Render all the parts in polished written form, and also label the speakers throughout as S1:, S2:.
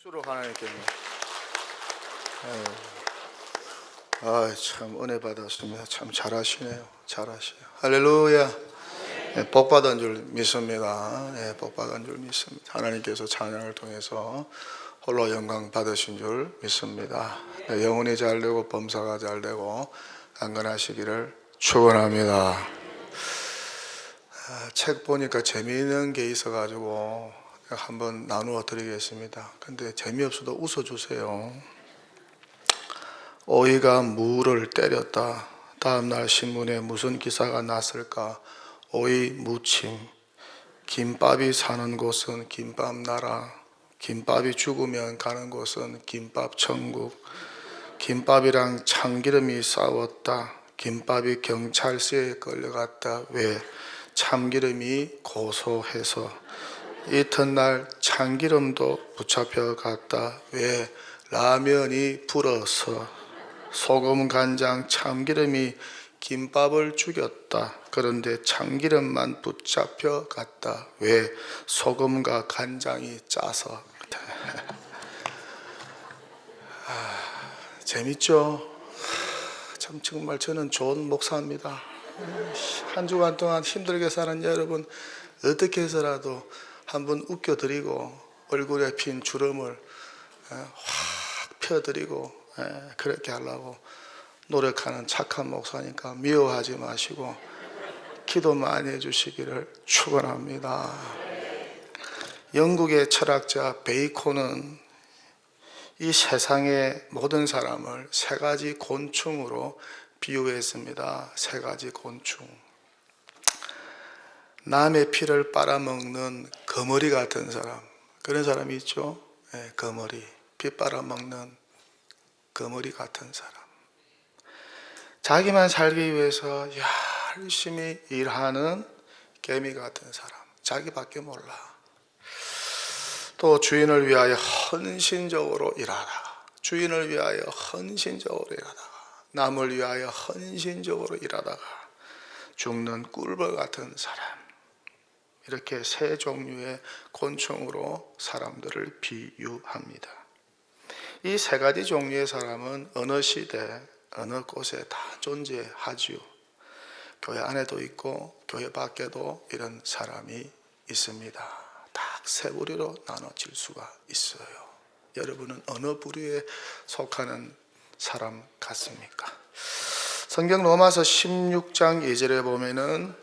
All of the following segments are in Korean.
S1: 박수로 하나님께. 참 은혜 받았습니다. 참 잘하시네요. 잘하시네요. 할렐루야. 네, 복 받은 줄 믿습니다. 네, 복 받은 줄 믿습니다. 하나님께서 찬양을 통해서 홀로 영광 받으신 줄 믿습니다. 네, 영혼이 잘되고 범사가 잘되고 강건하시기를 축원합니다. 책 보니까 재미있는 게 있어가지고 한번 나누어 드리겠습니다. 근데 재미없어도 웃어주세요. 오이가 무를 때렸다. 다음날 신문에 무슨 기사가 났을까? 오이 무침. 김밥이 사는 곳은 김밥 나라. 김밥이 죽으면 가는 곳은 김밥 천국. 김밥이랑 참기름이 싸웠다. 김밥이 경찰서에 끌려갔다. 왜? 참기름이 고소해서. 이튿날 참기름도 붙잡혀 갔다. 왜? 라면이 불어서. 소금, 간장, 참기름이 김밥을 죽였다. 그런데 참기름만 붙잡혀 갔다. 왜? 소금과 간장이 짜서. 재밌죠? 참 정말 저는 좋은 목사입니다. 한 주간 동안 힘들게 사는 여러분 어떻게 해서라도 한번 웃겨드리고 얼굴에 핀 주름을 확 펴드리고 그렇게 하려고 노력하는 착한 목사니까 미워하지 마시고 기도 많이 해주시기를 축원합니다. 영국의 철학자 베이컨은 이 세상의 모든 사람을 세 가지 곤충으로 비유했습니다. 세 가지 곤충. 남의 피를 빨아먹는 거머리 같은 사람, 그런 사람이 있죠. 거머리, 피 빨아먹는 거머리 같은 사람. 자기만 살기 위해서 열심히 일하는 개미 같은 사람, 자기밖에 몰라. 또 주인을 위하여 헌신적으로 일하다가, 주인을 위하여 헌신적으로 일하다가, 남을 위하여 헌신적으로 일하다가 죽는 꿀벌 같은 사람. 이렇게 세 종류의 곤충으로 사람들을 비유합니다. 이 세 가지 종류의 사람은 어느 시대, 어느 곳에 다 존재하지요. 교회 안에도 있고 교회 밖에도 이런 사람이 있습니다. 딱 세 부류로 나눠질 수가 있어요. 여러분은 어느 부류에 속하는 사람 같습니까? 성경 로마서 16장 2절에 보면은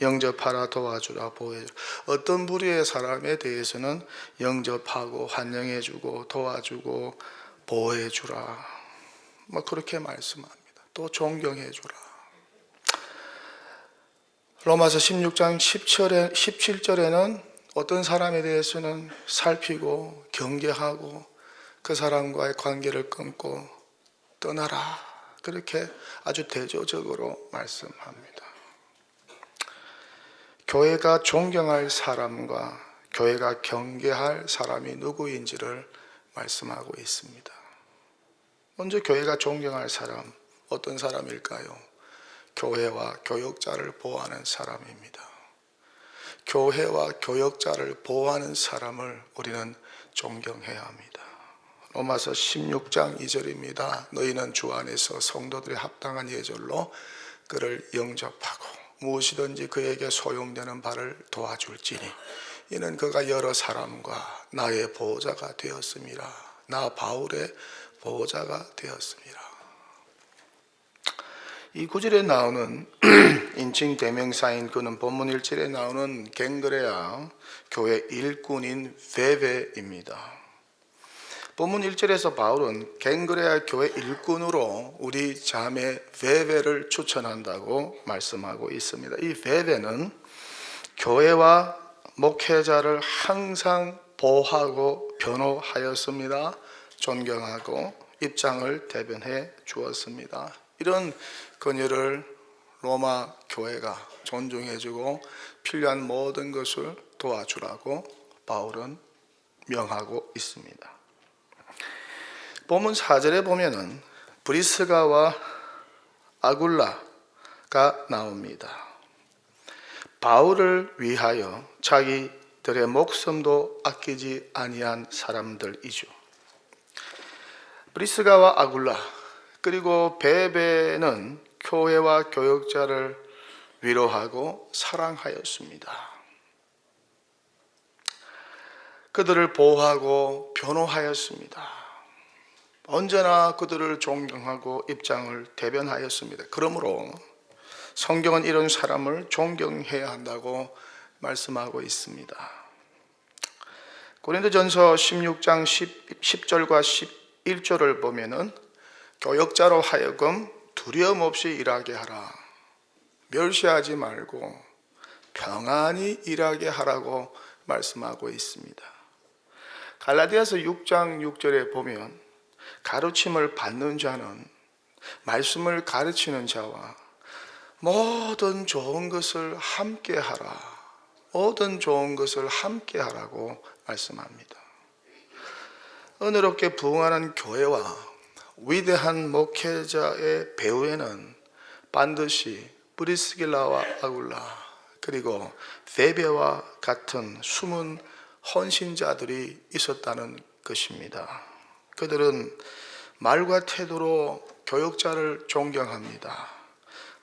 S1: 영접하라, 도와주라, 보호해주라. 어떤 부류의 사람에 대해서는 영접하고 환영해주고 도와주고 보호해주라, 그렇게 말씀합니다. 또 존경해주라. 로마서 16장 17절에는 어떤 사람에 대해서는 살피고 경계하고 그 사람과의 관계를 끊고 떠나라, 그렇게 아주 대조적으로 말씀합니다. 교회가 존경할 사람과 교회가 경계할 사람이 누구인지를 말씀하고 있습니다. 먼저 교회가 존경할 사람, 어떤 사람일까요? 교회와 교역자를 보호하는 사람입니다. 교회와 교역자를 보호하는 사람을 우리는 존경해야 합니다. 로마서 16장 2절입니다. 너희는 주 안에서 성도들의 합당한 예절로 그를 영접하고 무엇이든지 그에게 소용되는 바를 도와줄지니 이는 그가 여러 사람과 나의 보호자가 되었음이라. 나 바울의 보호자가 되었습니다. 이 구절에 나오는 인칭 대명사인 그는 본문 1절에 나오는 갱그레아 교회 일꾼인 베베입니다. 본문 1절에서 바울은 갱그레아 교회 일꾼으로 우리 자매 베베를 추천한다고 말씀하고 있습니다. 이 베베는 교회와 목회자를 항상 보호하고 변호하였습니다. 존경하고 입장을 대변해 주었습니다. 이런 그녀를 로마 교회가 존중해주고 필요한 모든 것을 도와주라고 바울은 명하고 있습니다. 본문 4절에 보면은 브리스가와 아굴라가 나옵니다. 바울을 위하여 자기들의 자기들의 목숨도 아끼지 아니한 사람들이죠. 브리스가와 아굴라 그리고 베베는 교회와 교역자를 위로하고 사랑하였습니다. 그들을 보호하고 변호하였습니다. 언제나 그들을 존경하고 입장을 대변하였습니다. 그러므로 성경은 이런 사람을 존경해야 한다고 말씀하고 있습니다. 고린도전서 16장 10절과 11절을 보면은 교역자로 하여금 두려움 없이 일하게 하라. 멸시하지 말고 평안히 일하게 하라고 말씀하고 있습니다. 갈라디아서 6장 6절에 보면 가르침을 받는 자는 말씀을 가르치는 자와 모든 좋은 것을 함께 하라. 모든 좋은 것을 함께 하라고 말씀합니다. 은혜롭게 부흥하는 교회와 위대한 목회자의 배후에는 반드시 브리스길라와 아굴라 그리고 베베와 같은 숨은 헌신자들이 있었다는 것입니다. 그들은 말과 태도로 교역자를 존경합니다.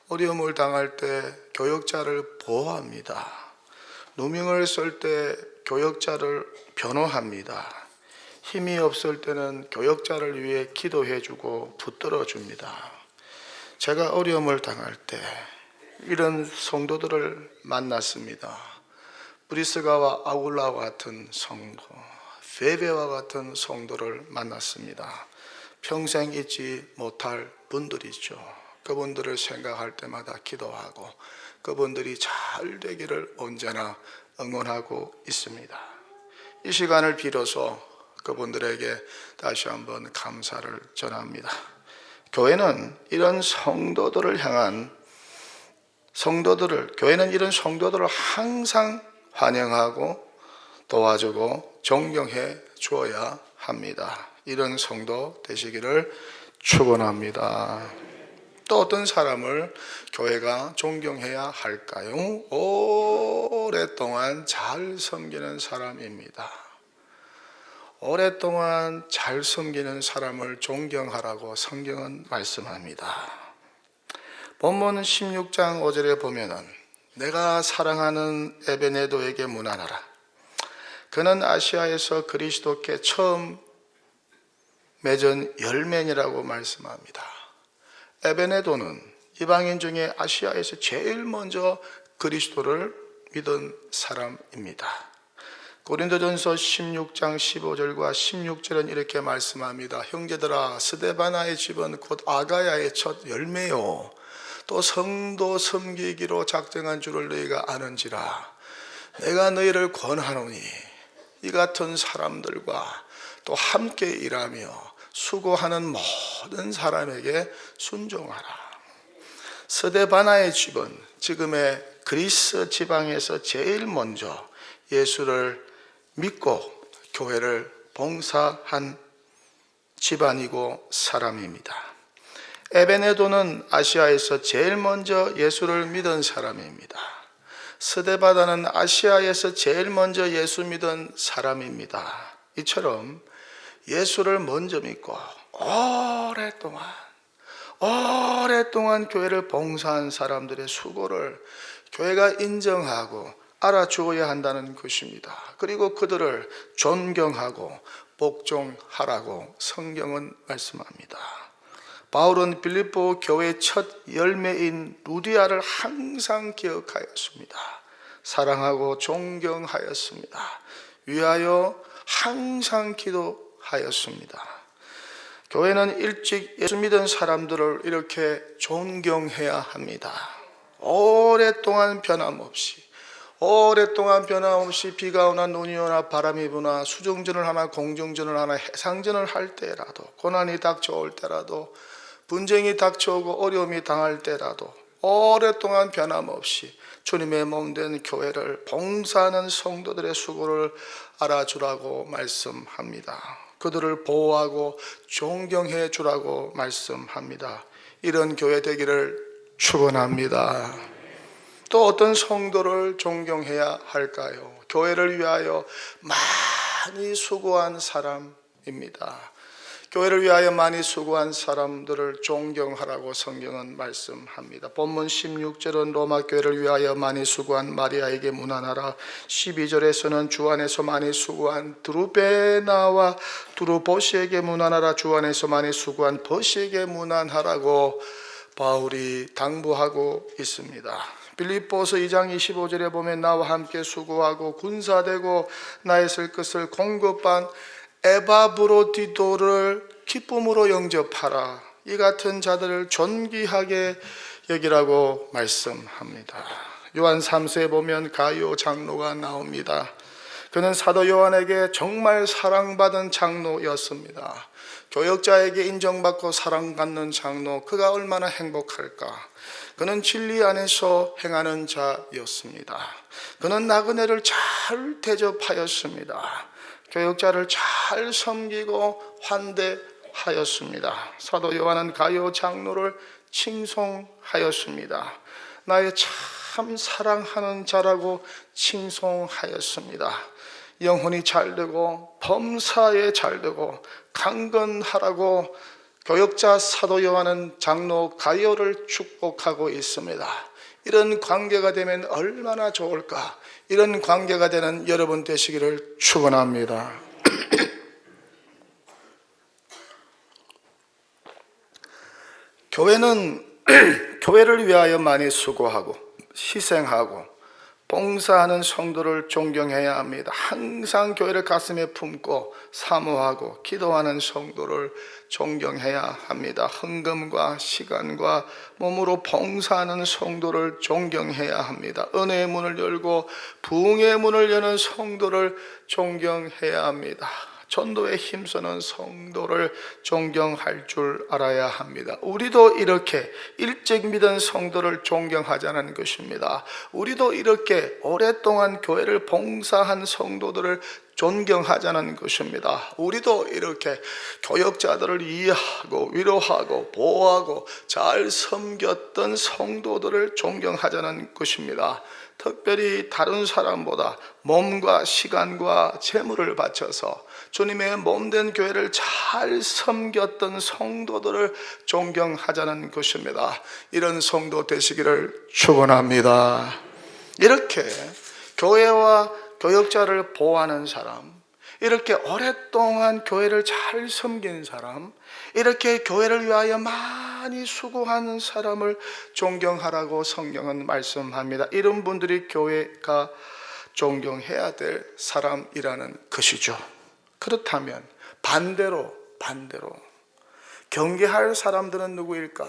S1: 어려움을 당할 때 교역자를 보호합니다. 누명을 쓸 때 교역자를 변호합니다. 힘이 없을 때는 교역자를 위해 기도해주고 붙들어줍니다. 제가 어려움을 당할 때 이런 성도들을 만났습니다. 브리스가와 아굴라와 같은 성도, 베베와 같은 성도를 만났습니다. 평생 잊지 못할 분들이죠. 그분들을 생각할 때마다 기도하고 그분들이 잘 되기를 언제나 응원하고 있습니다. 이 시간을 빌어서 그분들에게 다시 한번 감사를 전합니다. 교회는 이런 성도들을 항상 환영하고 도와주고 존경해 주어야 합니다. 이런 성도 되시기를 축원합니다. 또 어떤 사람을 교회가 존경해야 할까요? 오랫동안 잘 섬기는 사람입니다. 오랫동안 잘 섬기는 사람을 존경하라고 성경은 말씀합니다. 본문 16장 5절에 보면은 내가 사랑하는 에베네도에게 문안하라. 그는 아시아에서 그리스도께 처음 맺은 열매니라고 말씀합니다. 에베네도는 이방인 중에 아시아에서 제일 먼저 그리스도를 믿은 사람입니다. 고린도전서 16장 15절과 16절은 이렇게 말씀합니다. 형제들아, 스데바나의 집은 곧 아가야의 첫 열매요 또 성도 섬기기로 작정한 줄을 너희가 아는지라. 내가 너희를 권하노니 이 같은 사람들과 또 함께 일하며 수고하는 모든 사람에게 순종하라. 스데바나의 집은 지금의 그리스 지방에서 제일 먼저 예수를 믿고 교회를 봉사한 집안이고 사람입니다. 에베네도는 아시아에서 제일 먼저 예수를 믿은 사람입니다. 스데바나는 아시아에서 제일 먼저 예수 믿은 사람입니다. 이처럼 예수를 먼저 믿고 오랫동안 교회를 봉사한 사람들의 수고를 교회가 인정하고 알아주어야 한다는 것입니다. 그리고 그들을 존경하고 복종하라고 성경은 말씀합니다. 바울은 빌립보 교회의 첫 열매인 루디아를 항상 기억하였습니다. 사랑하고 존경하였습니다. 위하여 항상 기도하였습니다. 교회는 일찍 예수 믿은 사람들을 이렇게 존경해야 합니다. 오랫동안 변함없이 비가 오나 눈이 오나 바람이 부나 수중전을 하나 공중전을 하나 해상전을 할 때라도 고난이 닥쳐올 때라도 분쟁이 닥쳐오고 어려움이 당할 때라도 오랫동안 변함없이 주님의 몸된 교회를 봉사하는 성도들의 수고를 알아주라고 말씀합니다. 그들을 보호하고 존경해 주라고 말씀합니다. 이런 교회 되기를 축원합니다. 또 어떤 성도를 존경해야 할까요? 교회를 위하여 많이 수고한 사람입니다. 교회를 위하여 많이 수고한 사람들을 존경하라고 성경은 말씀합니다. 본문 16절은 로마 교회를 위하여 많이 수고한 마리아에게 문안하라. 12절에서는 주 안에서 많이 수고한 드루베나와 드루보시에게 문안하라. 주 안에서 많이 수고한 보시에게 문안하라고 바울이 당부하고 있습니다. 빌립보서 2장 25절에 보면 나와 함께 수고하고 군사되고 나의 쓸 것을 공급한 에바브로디도를 기쁨으로 영접하라. 이 같은 자들을 존귀하게 여기라고 말씀합니다. 요한 3세에 보면 가이오 장로가 나옵니다. 그는 사도 요한에게 정말 사랑받은 장로였습니다. 교역자에게 인정받고 사랑받는 장로, 그가 얼마나 행복할까. 그는 진리 안에서 행하는 자였습니다. 그는 나그네를 잘 대접하였습니다. 교역자를 잘 섬기고 환대하였습니다. 사도 요한은 가이오 장로를 칭송하였습니다. 나의 참 사랑하는 자라고 칭송하였습니다. 영혼이 잘되고 범사에 잘되고 강건하라고 교역자 사도 요한은 장로 가이오를 축복하고 있습니다. 이런 관계가 되면 얼마나 좋을까. 이런 관계가 되는 여러분 되시기를 축원합니다. 교회는 교회를 위하여 많이 수고하고 희생하고 봉사하는 성도를 존경해야 합니다. 항상 교회를 가슴에 품고 사모하고 기도하는 성도를 존경해야 합니다. 헌금과 시간과 몸으로 봉사하는 성도를 존경해야 합니다. 은혜의 문을 열고 부흥의 문을 여는 성도를 존경해야 합니다. 전도에 힘쓰는 성도를 존경할 줄 알아야 합니다. 우리도 이렇게 일찍 믿은 성도를 존경하자는 것입니다. 우리도 이렇게 오랫동안 교회를 봉사한 성도들을 존경하자는 것입니다. 우리도 이렇게 교역자들을 이해하고 위로하고 보호하고 잘 섬겼던 성도들을 존경하자는 것입니다. 특별히 다른 사람보다 몸과 시간과 재물을 바쳐서 주님의 몸된 교회를 잘 섬겼던 성도들을 존경하자는 것입니다. 이런 성도 되시기를 축원합니다. 이렇게 교회와 교역자를 보호하는 사람, 이렇게 오랫동안 교회를 잘 섬긴 사람, 이렇게 교회를 위하여 많이 수고하는 사람을 존경하라고 성경은 말씀합니다. 이런 분들이 교회가 존경해야 될 사람이라는 것이죠. 그렇다면 반대로 경계할 사람들은 누구일까?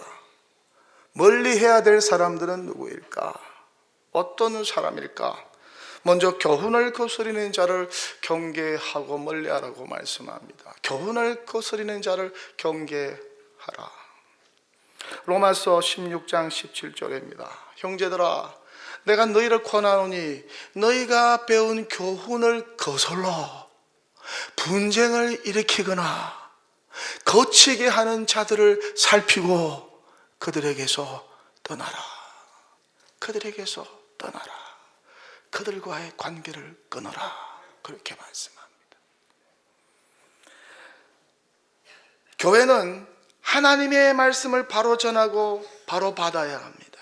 S1: 멀리해야 될 사람들은 누구일까? 어떤 사람일까? 먼저 교훈을 거스리는 자를 경계하고 멀리하라고 말씀합니다. 교훈을 거스리는 자를 경계하라. 로마서 16장 17절입니다. 형제들아, 내가 너희를 권하노니 너희가 배운 교훈을 거슬러 분쟁을 일으키거나 거치게 하는 자들을 살피고 그들에게서 떠나라. 그들에게서 떠나라. 그들과의 관계를 끊어라. 그렇게 말씀합니다. 교회는 하나님의 말씀을 바로 전하고 바로 받아야 합니다.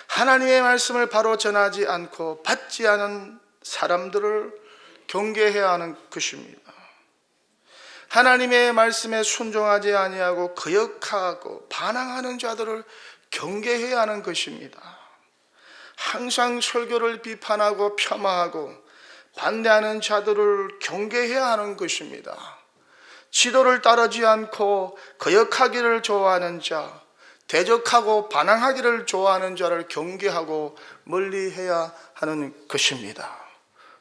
S1: 하나님의 말씀을 바로 전하지 않고 받지 않은 사람들을 경계해야 하는 것입니다. 하나님의 말씀에 순종하지 아니하고 거역하고 반항하는 자들을 경계해야 하는 것입니다. 항상 설교를 비판하고 폄하하고 반대하는 자들을 경계해야 하는 것입니다. 지도를 따르지 않고 거역하기를 좋아하는 자, 대적하고 반항하기를 좋아하는 자를 경계하고 멀리해야 하는 것입니다.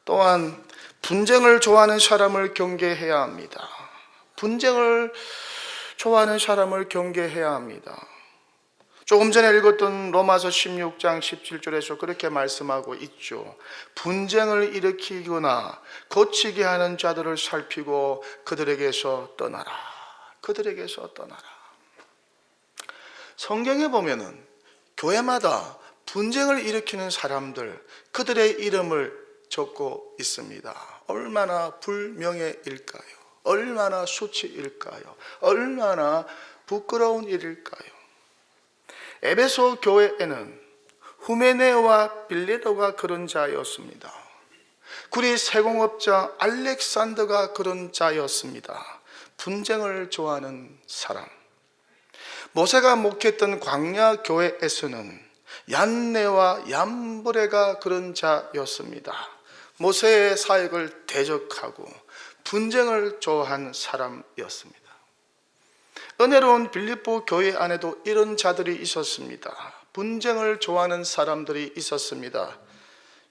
S1: 또한 분쟁을 좋아하는 사람을 경계해야 합니다. 분쟁을 좋아하는 사람을 경계해야 합니다. 조금 전에 읽었던 로마서 16장 17절에서 그렇게 말씀하고 있죠. 분쟁을 일으키거나 거치게 하는 자들을 살피고 그들에게서 떠나라. 그들에게서 떠나라. 성경에 보면은 교회마다 분쟁을 일으키는 사람들, 그들의 이름을 적고 있습니다. 얼마나 불명예일까요? 얼마나 수치일까요? 얼마나 부끄러운 일일까요? 에베소 교회에는 후메네와 빌레도가 그런 자였습니다. 구리 세공업자 알렉산더가 그런 자였습니다. 분쟁을 좋아하는 사람. 모세가 목회했던 광야 교회에서는 얀네와 얀브레가 그런 자였습니다. 모세의 사역을 대적하고 분쟁을 좋아한 사람이었습니다. 은혜로운 빌립보 교회 안에도 이런 자들이 있었습니다. 분쟁을 좋아하는 사람들이 있었습니다.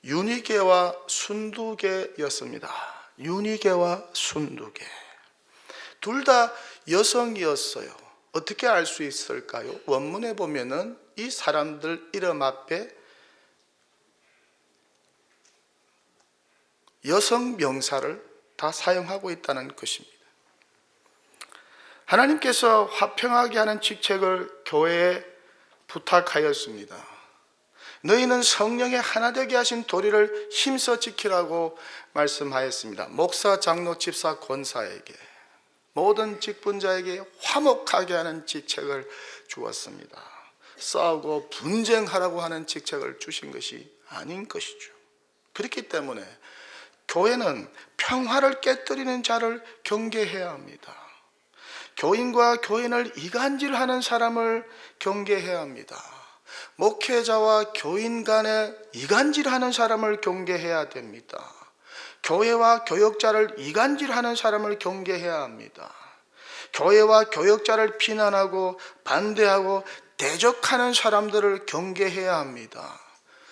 S1: 유니게와 순두게였습니다. 유니게와 순두게. 둘 다 여성이었어요. 어떻게 알 수 있을까요? 원문에 보면은 이 사람들 이름 앞에 여성 명사를 다 사용하고 있다는 것입니다. 하나님께서 화평하게 하는 직책을 교회에 부탁하였습니다. 너희는 성령의 하나 되게 하신 도리를 힘써 지키라고 말씀하였습니다. 목사, 장로, 집사, 권사에게, 모든 직분자에게 화목하게 하는 직책을 주었습니다. 싸우고 분쟁하라고 하는 직책을 주신 것이 아닌 것이죠. 그렇기 때문에 교회는 평화를 깨뜨리는 자를 경계해야 합니다. 교인과 교인을 이간질하는 사람을 경계해야 합니다. 목회자와 교인 간에 이간질하는 사람을 경계해야 됩니다. 교회와 교역자를 이간질하는 사람을 경계해야 합니다. 교회와 교역자를 비난하고 반대하고 대적하는 사람들을 경계해야 합니다.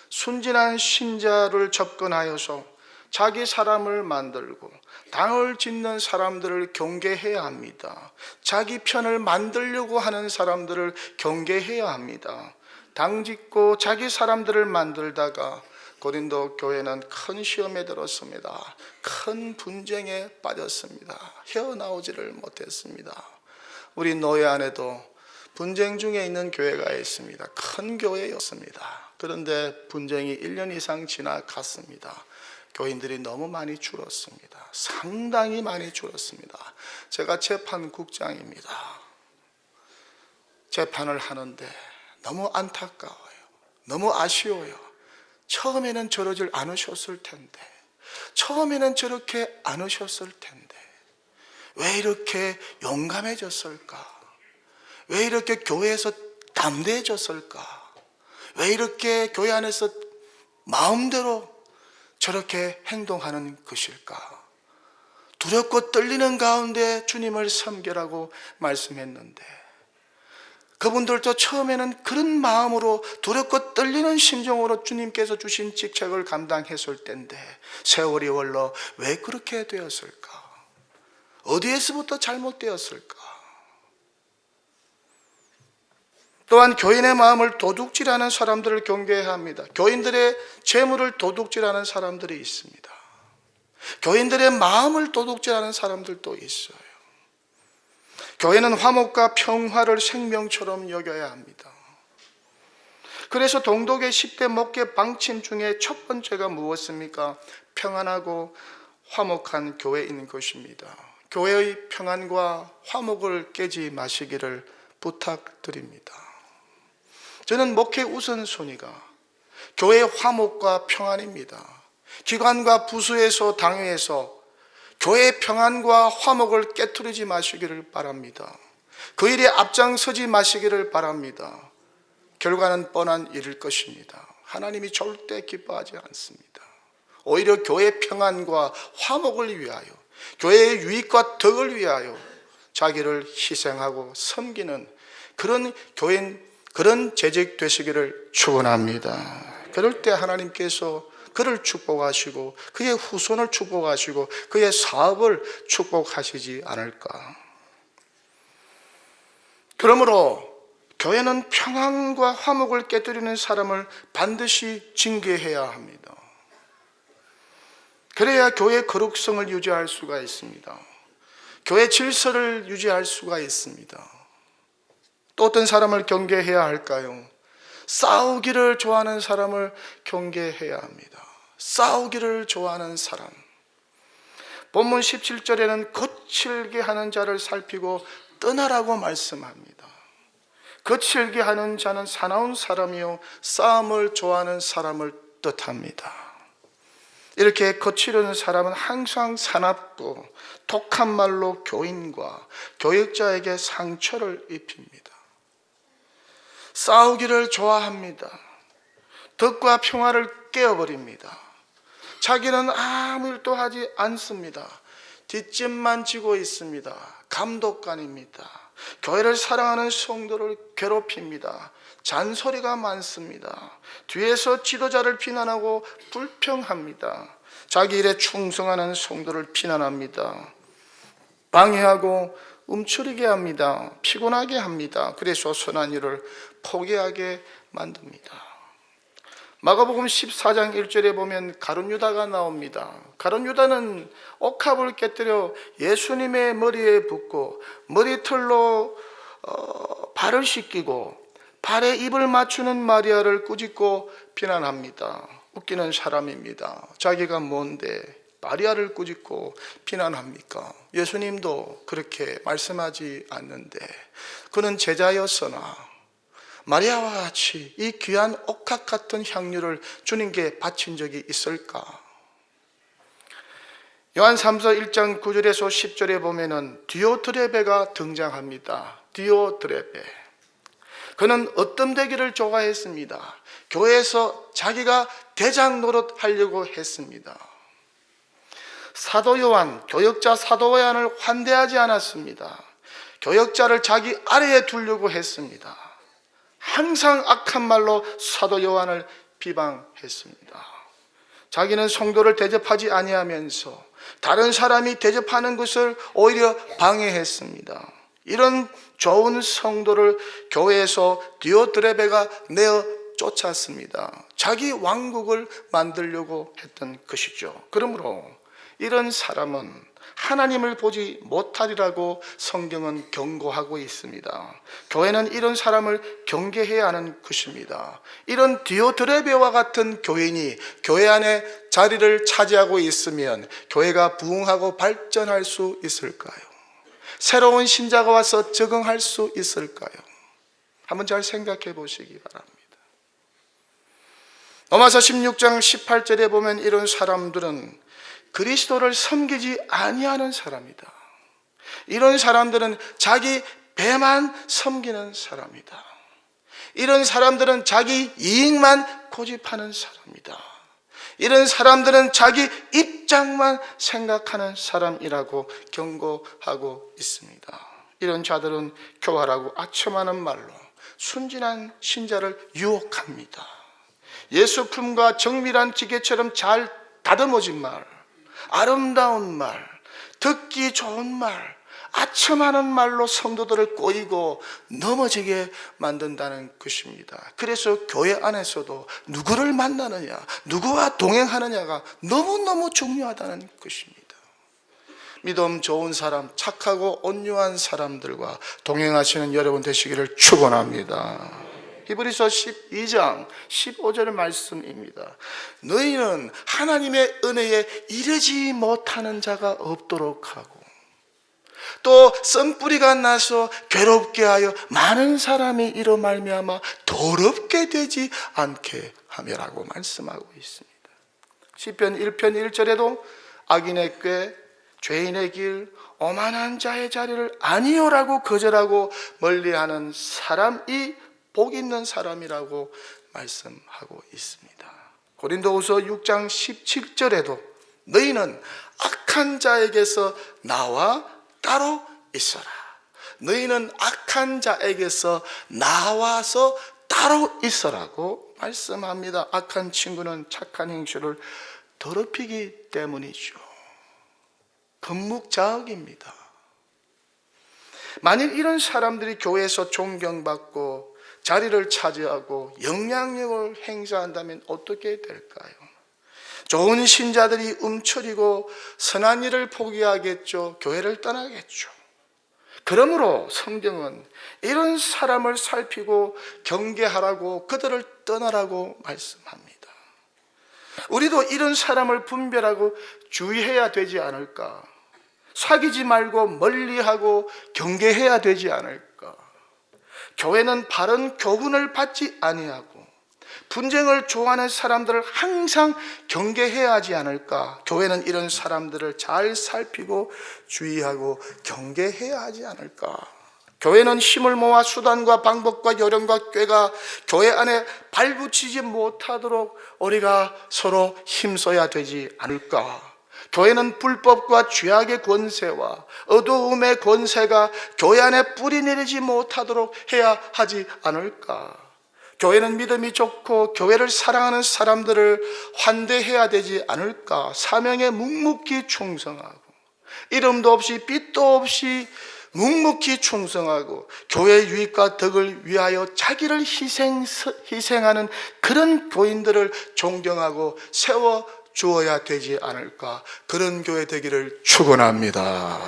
S1: 순진한 신자를 접근하여서 자기 사람을 만들고 당을 짓는 사람들을 경계해야 합니다. 자기 편을 만들려고 하는 사람들을 경계해야 합니다. 당 짓고 자기 사람들을 만들다가 고린도 교회는 큰 시험에 들었습니다. 큰 분쟁에 빠졌습니다. 헤어나오지를 못했습니다. 우리 노예 안에도 분쟁 중에 있는 교회가 있습니다. 큰 교회였습니다. 그런데 분쟁이 1년 이상 지나갔습니다. 교인들이 너무 많이 줄었습니다. 상당히 많이 줄었습니다. 제가 재판국장입니다. 재판을 하는데 너무 안타까워요. 너무 아쉬워요. 처음에는 저러질 않으셨을 텐데, 처음에는 저렇게 않으셨을 텐데 왜 이렇게 용감해졌을까? 왜 이렇게 교회에서 담대해졌을까? 왜 이렇게 교회 안에서 마음대로 저렇게 행동하는 것일까? 두렵고 떨리는 가운데 주님을 섬기라고 말씀했는데, 그분들도 처음에는 그런 마음으로 두렵고 떨리는 심정으로 주님께서 주신 직책을 감당했을 텐데 세월이 흘러 왜 그렇게 되었을까? 어디에서부터 잘못되었을까? 또한 교인의 마음을 도둑질하는 사람들을 경계해야 합니다. 교인들의 재물을 도둑질하는 사람들이 있습니다. 교인들의 마음을 도둑질하는 사람들도 있어요. 교회는 화목과 평화를 생명처럼 여겨야 합니다. 그래서 동독의 10대 목회 방침 중에 첫 번째가 무엇입니까? 평안하고 화목한 교회인 것입니다. 교회의 평안과 화목을 깨지 마시기를 부탁드립니다. 저는 목회 우선순위가 교회의 화목과 평안입니다. 기관과 부서에서 당회에서 교회의 평안과 화목을 깨트리지 마시기를 바랍니다. 그 일에 앞장서지 마시기를 바랍니다. 결과는 뻔한 일일 것입니다. 하나님이 절대 기뻐하지 않습니다. 오히려 교회의 평안과 화목을 위하여, 교회의 유익과 덕을 위하여 자기를 희생하고 섬기는 그런 교인, 그런 재직 되시기를 축원합니다. 그럴 때 하나님께서 그를 축복하시고 그의 후손을 축복하시고 그의 사업을 축복하시지 않을까. 그러므로 교회는 평안과 화목을 깨뜨리는 사람을 반드시 징계해야 합니다. 그래야 교회의 거룩성을 유지할 수가 있습니다. 교회 질서를 유지할 수가 있습니다. 또 어떤 사람을 경계해야 할까요? 싸우기를 좋아하는 사람을 경계해야 합니다. 싸우기를 좋아하는 사람. 본문 17절에는 거칠게 하는 자를 살피고 떠나라고 말씀합니다. 거칠게 하는 자는 사나운 사람이요 싸움을 좋아하는 사람을 뜻합니다. 이렇게 거칠은 사람은 항상 사납고 독한 말로 교인과 교역자에게 상처를 입힙니다. 싸우기를 좋아합니다. 덕과 평화를 깨어버립니다. 자기는 아무 일도 하지 않습니다. 뒷짐만 지고 있습니다. 감독관입니다. 교회를 사랑하는 성도를 괴롭힙니다. 잔소리가 많습니다. 뒤에서 지도자를 비난하고 불평합니다. 자기 일에 충성하는 성도를 비난합니다. 방해하고 움츠리게 합니다. 피곤하게 합니다. 그래서 선한 일을 포기하게 만듭니다. 마가복음 14장 1절에 보면 가룟 유다가 나옵니다. 가룟 유다는 옥합을 깨뜨려 예수님의 머리에 붓고 머리털로 발을 씻기고 발에 입을 맞추는 마리아를 꾸짖고 비난합니다. 웃기는 사람입니다. 자기가 뭔데 마리아를 꾸짖고 비난합니까? 예수님도 그렇게 말씀하지 않는데 그는 제자였으나 마리아와 같이 이 귀한 옥합 같은 향유를 주님께 바친 적이 있을까? 요한 3서 1장 9절에서 10절에 보면은 디오드레베가 등장합니다. 디오드레베. 그는 어뜸되기를 좋아했습니다. 교회에서 자기가 대장 노릇 하려고 했습니다. 사도 요한, 교역자 사도 요한을 환대하지 않았습니다. 교역자를 자기 아래에 두려고 했습니다. 항상 악한 말로 사도 요한을 비방했습니다. 자기는 성도를 대접하지 아니하면서 다른 사람이 대접하는 것을 오히려 방해했습니다. 이런 좋은 성도를 교회에서 디오드레베가 내어 쫓았습니다. 자기 왕국을 만들려고 했던 것이죠. 그러므로 이런 사람은 하나님을 보지 못하리라고 성경은 경고하고 있습니다. 교회는 이런 사람을 경계해야 하는 것입니다. 이런 디오드레베와 같은 교인이 교회 안에 자리를 차지하고 있으면 교회가 부흥하고 발전할 수 있을까요? 새로운 신자가 와서 적응할 수 있을까요? 한번 잘 생각해 보시기 바랍니다. 로마서 16장 18절에 보면 이런 사람들은 그리스도를 섬기지 아니하는 사람이다. 이런 사람들은 자기 배만 섬기는 사람이다. 이런 사람들은 자기 이익만 고집하는 사람이다. 이런 사람들은 자기 입장만 생각하는 사람이라고 경고하고 있습니다. 이런 자들은 교활하고 아첨하는 말로 순진한 신자를 유혹합니다. 예수 품과 정밀한 기계처럼 잘 다듬어진 말, 아름다운 말, 듣기 좋은 말, 아첨하는 말로 성도들을 꼬이고 넘어지게 만든다는 것입니다. 그래서 교회 안에서도 누구를 만나느냐, 누구와 동행하느냐가 너무너무 중요하다는 것입니다. 믿음 좋은 사람, 착하고 온유한 사람들과 동행하시는 여러분 되시기를 축원합니다. 히브리서 12장 15절 말씀입니다. 너희는 하나님의 은혜에 이르지 못하는 자가 없도록 하고 또 썬뿌리가 나서 괴롭게 하여 많은 사람이 이로 말미암아 더럽게 되지 않게 하며라고 말씀하고 있습니다. 시편 1편 1절에도 악인의 꾀, 죄인의 길, 오만한 자의 자리를 아니오라고 거절하고 멀리하는 사람이 복 있는 사람이라고 말씀하고 있습니다. 고린도후서 6장 17절에도 너희는 악한 자에게서 나와 따로 있어라. 너희는 악한 자에게서 나와서 따로 있어라고 말씀합니다. 악한 친구는 착한 행실을 더럽히기 때문이죠. 금묵자학입니다. 만일 이런 사람들이 교회에서 존경받고 자리를 차지하고 영향력을 행사한다면 어떻게 될까요? 좋은 신자들이 움츠리고 선한 일을 포기하겠죠. 교회를 떠나겠죠. 그러므로 성경은 이런 사람을 살피고 경계하라고, 그들을 떠나라고 말씀합니다. 우리도 이런 사람을 분별하고 주의해야 되지 않을까? 사귀지 말고 멀리하고 경계해야 되지 않을까? 교회는 바른 교훈을 받지 아니하고 분쟁을 좋아하는 사람들을 항상 경계해야 하지 않을까? 교회는 이런 사람들을 잘 살피고 주의하고 경계해야 하지 않을까? 교회는 힘을 모아 수단과 방법과 요령과 꾀가 교회 안에 발붙이지 못하도록 우리가 서로 힘써야 되지 않을까? 교회는 불법과 죄악의 권세와 어두움의 권세가 교회 안에 뿌리 내리지 못하도록 해야 하지 않을까? 교회는 믿음이 좋고 교회를 사랑하는 사람들을 환대해야 되지 않을까? 사명에 묵묵히 충성하고 이름도 없이 빛도 없이 묵묵히 충성하고 교회의 유익과 덕을 위하여 자기를 희생하는 그런 교인들을 존경하고 세워 주어야 되지 않을까? 그런 교회 되기를 축원합니다.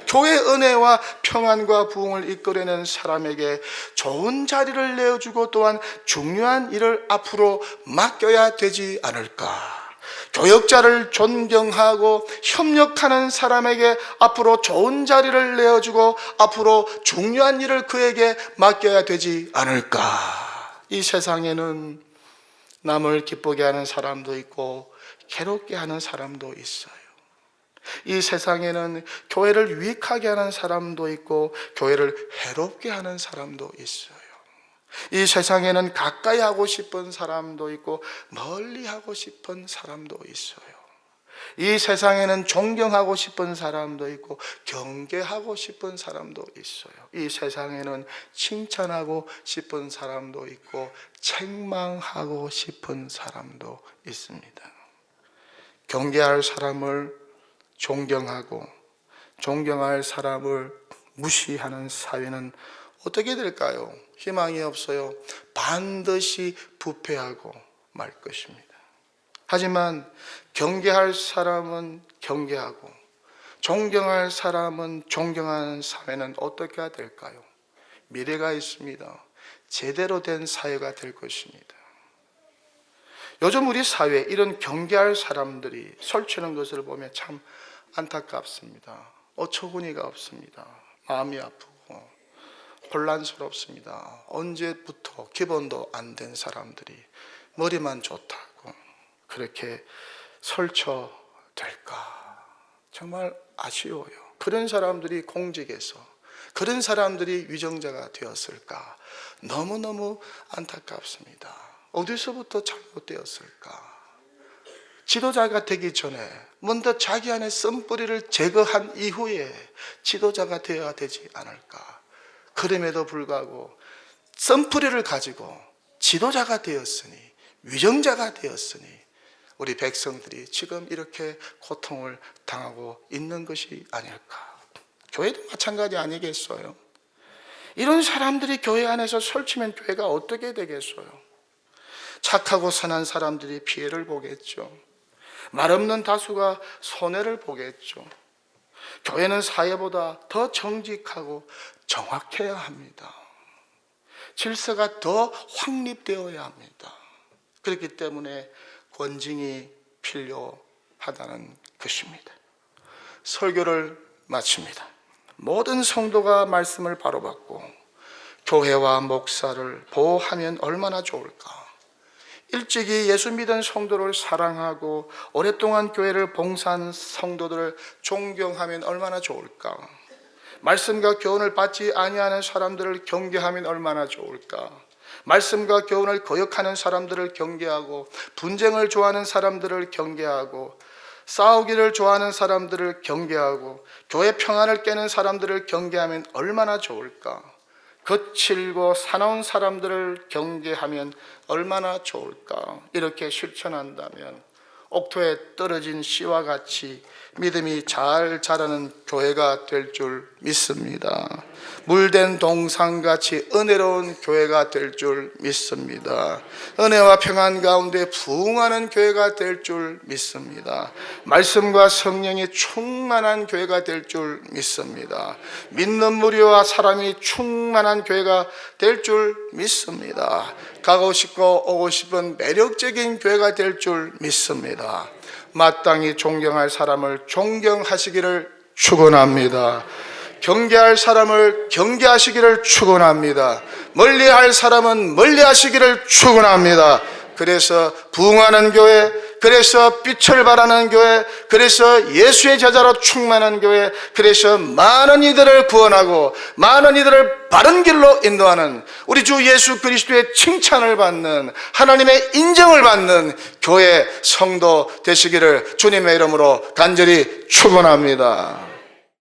S1: 교회 은혜와 평안과 부흥을 이끌어내는 사람에게 좋은 자리를 내어주고 또한 중요한 일을 앞으로 맡겨야 되지 않을까? 교역자를 존경하고 협력하는 사람에게 앞으로 좋은 자리를 내어주고 앞으로 중요한 일을 그에게 맡겨야 되지 않을까? 이 세상에는 남을 기쁘게 하는 사람도 있고 괴롭게 하는 사람도 있어요. 이 세상에는 교회를 유익하게 하는 사람도 있고 교회를 해롭게 하는 사람도 있어요. 이 세상에는 가까이 하고 싶은 사람도 있고 멀리 하고 싶은 사람도 있어요. 이 세상에는 존경하고 싶은 사람도 있고 경계하고 싶은 사람도 있어요. 이 세상에는 칭찬하고 싶은 사람도 있고 책망하고 싶은 사람도 있습니다. 경계할 사람을 존경하고 존경할 사람을 무시하는 사회는 어떻게 될까요? 희망이 없어요. 반드시 부패하고 말 것입니다. 하지만 경계할 사람은 경계하고 존경할 사람은 존경하는 사회는 어떻게 될까요? 미래가 있습니다. 제대로 된 사회가 될 것입니다. 요즘 우리 사회에 이런 경계할 사람들이 설치는 것을 보면 참 안타깝습니다. 어처구니가 없습니다. 마음이 아프고 혼란스럽습니다. 언제부터 기본도 안 된 사람들이 머리만 좋다고 그렇게 설쳐될까? 정말 아쉬워요. 그런 사람들이 공직에서 그런 사람들이 위정자가 되었을까? 너무너무 안타깝습니다. 어디서부터 잘못되었을까? 지도자가 되기 전에 먼저 자기 안에 쓴뿌리를 제거한 이후에 지도자가 되어야 되지 않을까? 그럼에도 불구하고 쓴뿌리를 가지고 지도자가 되었으니 위정자가 되었으니 우리 백성들이 지금 이렇게 고통을 당하고 있는 것이 아닐까? 교회도 마찬가지 아니겠어요? 이런 사람들이 교회 안에서 설치면 교회가 어떻게 되겠어요? 착하고 선한 사람들이 피해를 보겠죠. 말없는 다수가 손해를 보겠죠. 교회는 사회보다 더 정직하고 정확해야 합니다. 질서가 더 확립되어야 합니다. 그렇기 때문에 권징이 필요하다는 것입니다. 설교를 마칩니다. 모든 성도가 말씀을 바로받고 교회와 목사를 보호하면 얼마나 좋을까? 일찍이 예수 믿은 성도를 사랑하고 오랫동안 교회를 봉사한 성도들을 존경하면 얼마나 좋을까? 말씀과 교훈을 받지 아니하는 사람들을 경계하면 얼마나 좋을까? 말씀과 교훈을 거역하는 사람들을 경계하고 분쟁을 좋아하는 사람들을 경계하고 싸우기를 좋아하는 사람들을 경계하고 교회 평안을 깨는 사람들을 경계하면 얼마나 좋을까? 거칠고 사나운 사람들을 경계하면 얼마나 좋을까? 이렇게 실천한다면 옥토에 떨어진 씨와 같이 믿음이 잘 자라는 교회가 될 줄 믿습니다. 물된 동산같이 은혜로운 교회가 될 줄 믿습니다. 은혜와 평안 가운데 부흥하는 교회가 될 줄 믿습니다. 말씀과 성령이 충만한 교회가 될 줄 믿습니다. 믿는 무리와 사람이 충만한 교회가 될 줄 믿습니다. 가고 싶고 오고 싶은 매력적인 교회가 될 줄 믿습니다. 마땅히 존경할 사람을 존경하시기를 축원합니다. 경계할 사람을 경계하시기를 축원합니다. 멀리할 사람은 멀리하시기를 축원합니다. 그래서 부흥하는 교회, 그래서 빛을 발하는 교회, 그래서 예수의 제자로 충만한 교회, 그래서 많은 이들을 구원하고 많은 이들을 바른 길로 인도하는 우리 주 예수 그리스도의 칭찬을 받는 하나님의 인정을 받는 교회 성도 되시기를 주님의 이름으로 간절히 축원합니다.